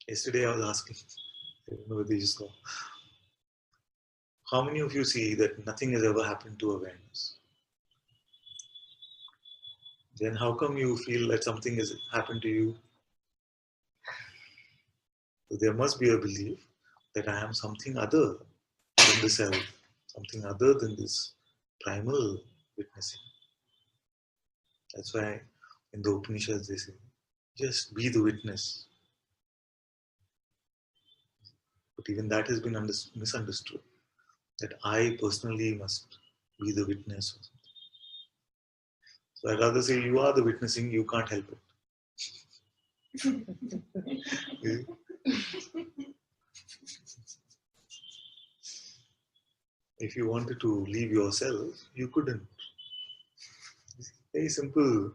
Yesterday I was asking, I don't know whether you saw, how many of you see that nothing has ever happened to awareness? Then how come you feel that something has happened to you? So there must be a belief that I am something other than the self, something other than this primal witnessing. That's why in the Upanishads they say, just be the witness. But even that has been misunderstood, that I personally must be the witness. So I'd rather say you are the witnessing, you can't help it. If you wanted to leave yourself, you couldn't. Very simple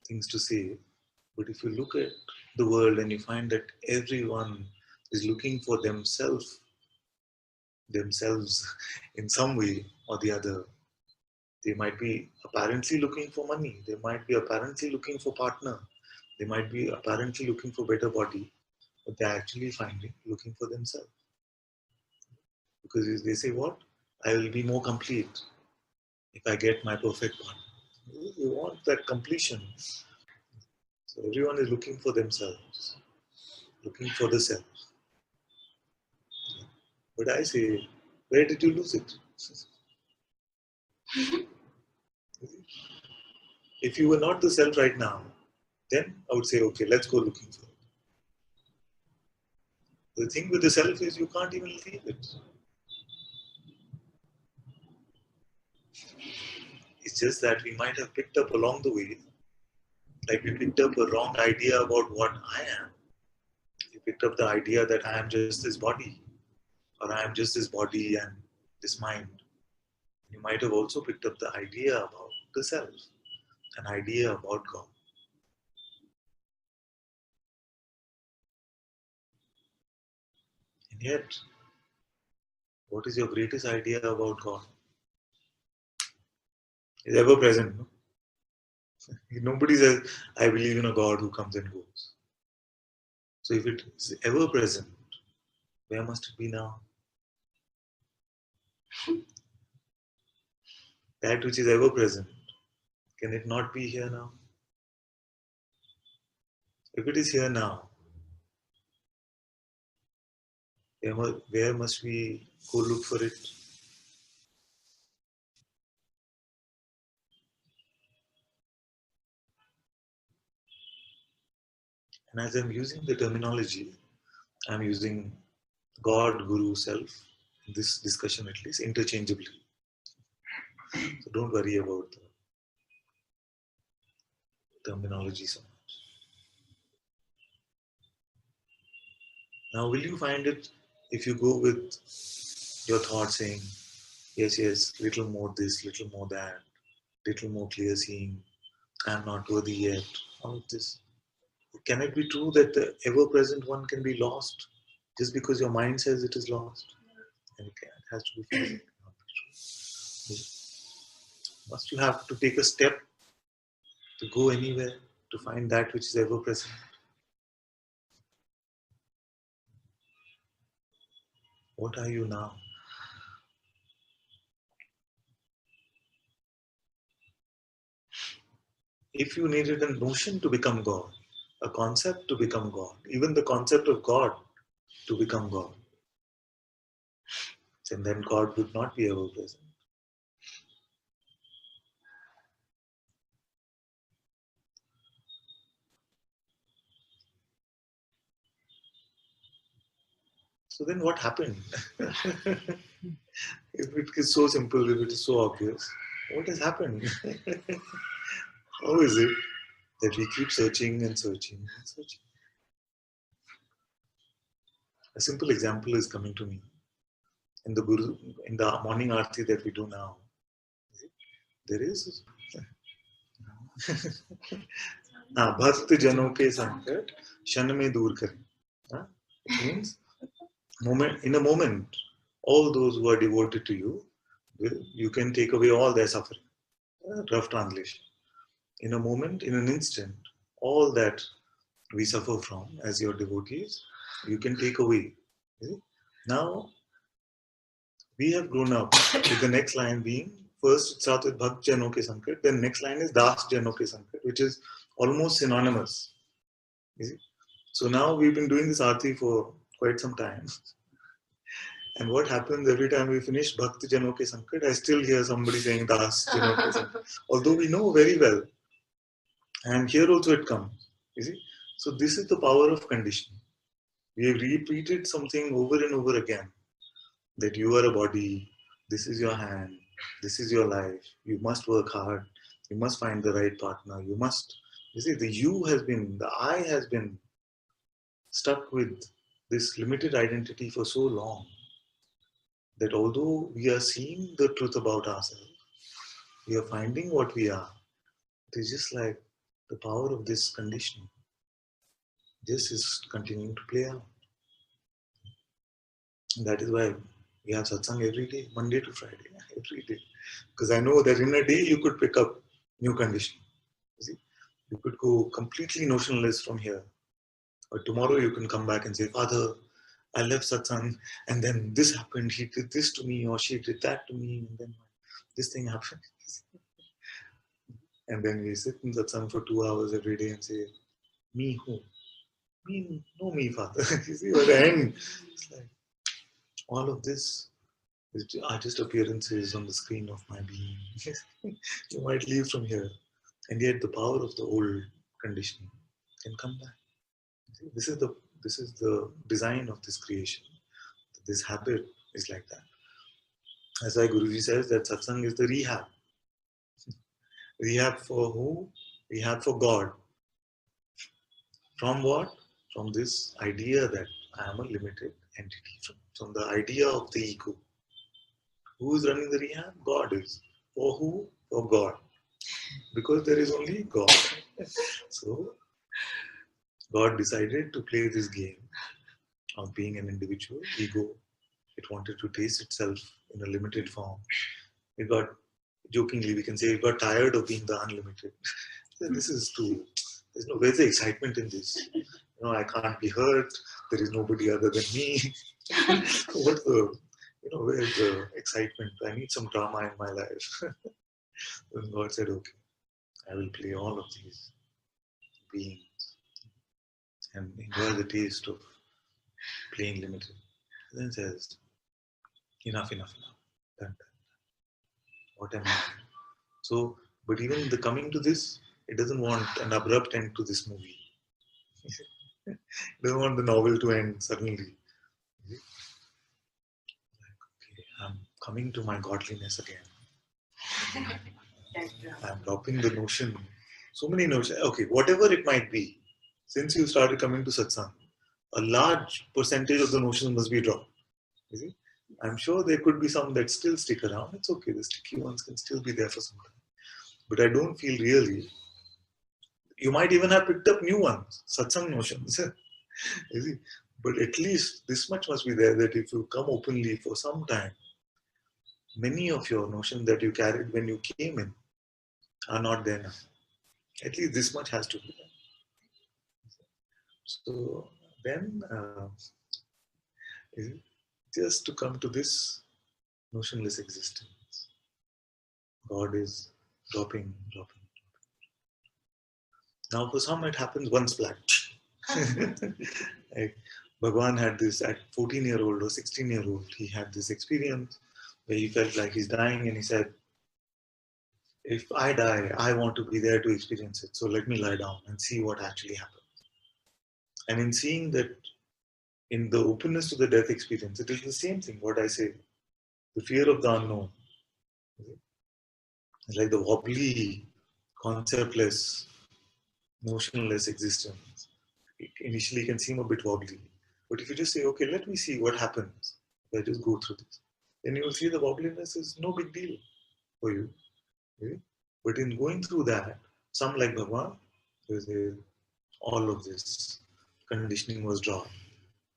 things to say. But if you look at the world and you find that everyone is looking for themselves in some way or the other, they might be apparently looking for money, they might be apparently looking for partner, they might be apparently looking for better body, but they're actually looking for themselves. Because they say, what? I will be more complete if I get my perfect partner. You want that completion. So everyone is looking for themselves, looking for the self. But I say, where did you lose it? If you were not the self right now, then I would say, okay, let's go looking for it. The thing with the self is you can't even leave it. It's just that we might have picked up along the way, like we picked up a wrong idea about what I am. We picked up the idea that I am just this body, or I am just this body and this mind. You might have also picked up the idea about the self, an idea about God. And yet, what is your greatest idea about God? It's ever present. No? Nobody says, I believe in a God who comes and goes. So if it is ever present, where must it be now? That which is ever present, can it not be here now? If it is here now, where must we go look for it? And as I'm using the terminology, I'm using God, Guru, Self, in this discussion at least, interchangeably. So don't worry about the terminology so much. Now, will you find it if you go with your thoughts saying, yes, little more this, little more that, little more clear seeing, I'm not worthy yet, all of this. Can it be true that the ever-present one can be lost just because your mind says it is lost? And it has to be found. Must you have to take a step to go anywhere to find that which is ever-present? What are you now? If you needed a notion to become God, a concept to become God, even the concept of God to become God, then God would not be ever present. So then what happened? If it is so simple, if it is so obvious, what has happened? How is it that we keep searching and searching and searching? A simple example is coming to me. In the morning aarti that we do now, there is भक्त जनों के संकट क्षण में दूर करें. It means in a moment, all those who are devoted to you, you can take away all their suffering. Rough translation. In a moment, in an instant, all that we suffer from as your devotees, you can take away. Now, we have grown up with the next line being, first it starts with Bhakt Jano ke Sankat, then next line is Das Jano ke Sankat, which is almost synonymous. So now we've been doing this arti for quite some time. And what happens every time we finish Bhakti Jano ke Sankat, I still hear somebody saying Das Jano ke Sankat. Although we know very well. And here also it comes. So this is the power of conditioning. We have repeated something over and over again. That you are a body, this is your hand, this is your life, you must work hard, you must find the right partner, the you has been, the I has been stuck with this limited identity for so long that although we are seeing the truth about ourselves, we are finding what we are. It is just like the power of this conditioning. This is continuing to play out. And that is why we have satsang every day, Monday to Friday, every day. Because I know that in a day you could pick up new conditioning. You could go completely notionless from here. Or tomorrow you can come back and say, Father, I left satsang and then this happened, he did this to me or she did that to me and then this thing happened. And then we sit in satsang for 2 hours every day and say, me who? Me, no me, Father. You see, by the end, it's like all of this are just appearances on the screen of my being. You might leave from here. And yet the power of the old conditioning can come back. This is the design of this creation. This habit is like that. As our Guruji says, that satsang is the rehab. Rehab for who? Rehab for God. From what? From this idea that I am a limited entity. From the idea of the ego. Who is running the rehab? God is. For who? For God. Because there is only God. So God decided to play this game of being an individual, ego. It wanted to taste itself in a limited form. It got, jokingly, we can say, it got tired of being the unlimited. This is too, where's the excitement in this? I can't be hurt. There is nobody other than me. What's the, where's the excitement? I need some drama in my life. Then God said, okay, I will play all of these beings and enjoy the taste of playing limited. And then says, enough. Done. What am I? So, but even the coming to this, it doesn't want an abrupt end to this movie. It doesn't want the novel to end suddenly. Like, okay, I'm coming to my godliness again. I'm dropping the notion, so many notions. Okay, whatever it might be, since you started coming to satsang, a large percentage of the notions must be dropped. You see? I'm sure there could be some that still stick around. It's okay, the sticky ones can still be there for some time. But I don't feel really. You might even have picked up new ones, satsang notions. You see? But at least this much must be there that if you come openly for some time, many of your notions that you carried when you came in are not there now. At least this much has to be there. So then, just to come to this notionless existence, God is dropping. Now, for some, it happens one splat. Like Bhagwan had this at 14-year-old or 16-year-old. He had this experience where he felt like he's dying, and he said, "If I die, I want to be there to experience it. So let me lie down and see what actually happens." And in seeing that, in the openness to the death experience, it is the same thing. What I say, the fear of the unknown, it's like the wobbly, conceptless, notionless existence. It initially can seem a bit wobbly. But if you just say, okay, let me see what happens if I just go through this, then you will see the wobbliness is no big deal for you. Okay? But in going through that, some like Bhagwan, they say, all of this conditioning was dropped.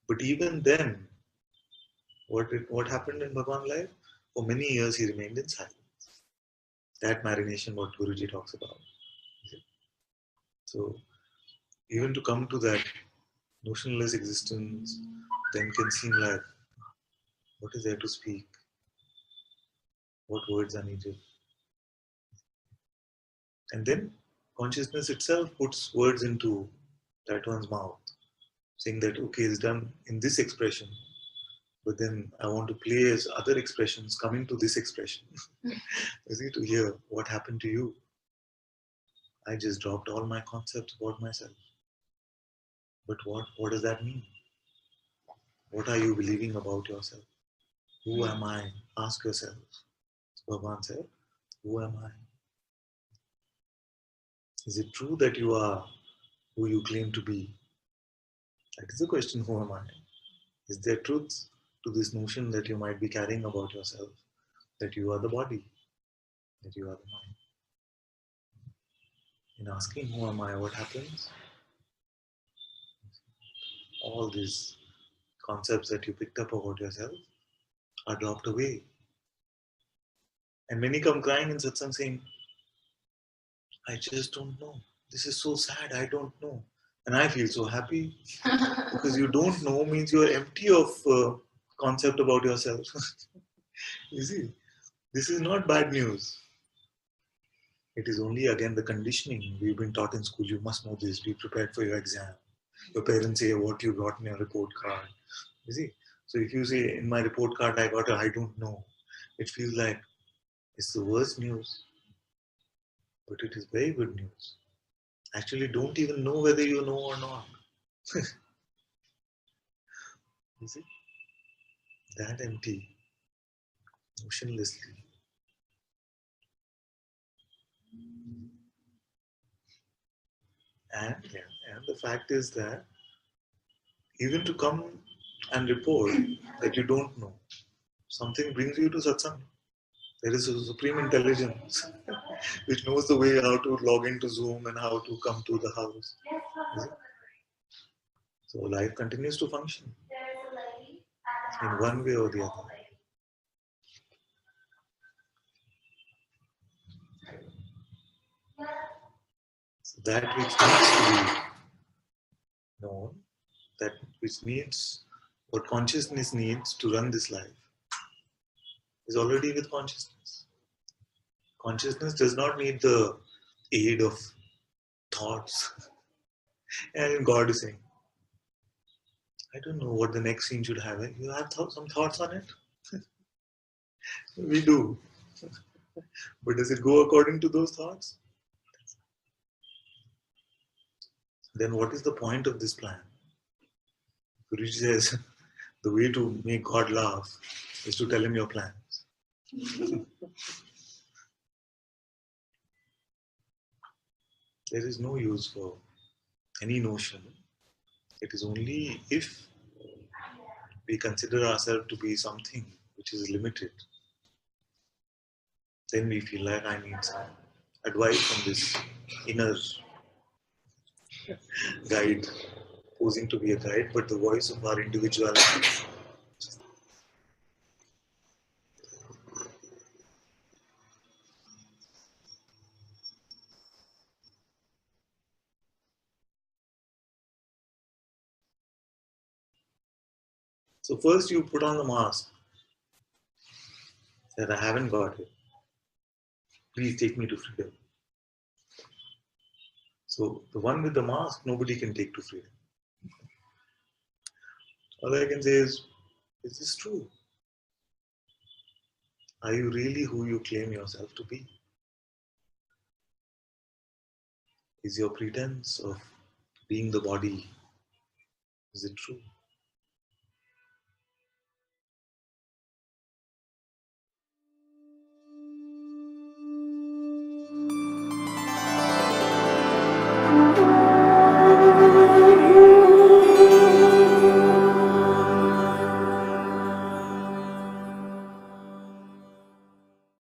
But even then, what happened in Bhagwan's life? For many years, he remained in silence. That marination, what Guruji talks about. So Even to come to that notionless existence then can seem like, what is there to speak? What words are needed? And then consciousness itself puts words into that one's mouth, saying that, okay, it's done in this expression, but then I want to play as other expressions coming to this expression. Is it to hear what happened to you? I just dropped all my concepts about myself. But what does that mean? What are you believing about yourself? Who am I? Ask yourself. Bhagavan said, who am I? Is it true that you are who you claim to be? That is the question, who am I? Is there truth to this notion that you might be carrying about yourself, that you are the body, that you are the mind? In asking who am I, what happens? All these concepts that you picked up about yourself are dropped away. And many come crying in satsang saying, I just don't know. This is so sad, I don't know. And I feel so happy because you don't know means you are empty of concept about yourself. You see, this is not bad news. It is only again the conditioning we've been taught in school. You must know this, be prepared for your exam. Your parents say what you got in your report card. You see, so if you say in my report card I got a I don't know, it feels like it's the worst news, but it is very good news. Actually, don't even know whether you know or not. You see, that empty, motionlessly. And the fact is that even to come and report that you don't know, something brings you to satsang. There is a supreme intelligence which knows the way how to log into Zoom and how to come to the house. So life continues to function in one way or the other. So that which needs to be known, that which needs, what consciousness needs to run this life, is already with consciousness. Consciousness does not need the aid of thoughts. And God is saying, I don't know what the next scene should have. You have some thoughts on it? We do. But does it go according to those thoughts? Then what is the point of this plan? Guruji says, the way to make God laugh is to tell him your plans. There is no use for any notion. It is only if we consider ourselves to be something which is limited, then we feel like I need some advice from this inner guide, posing to be a guide, but the voice of our individuality. So first you put on the mask that I haven't got it. Please take me to freedom. So the one with the mask, nobody can take to freedom. All I can say is this true? Are you really who you claim yourself to be? Is your pretense of being the body, is it true?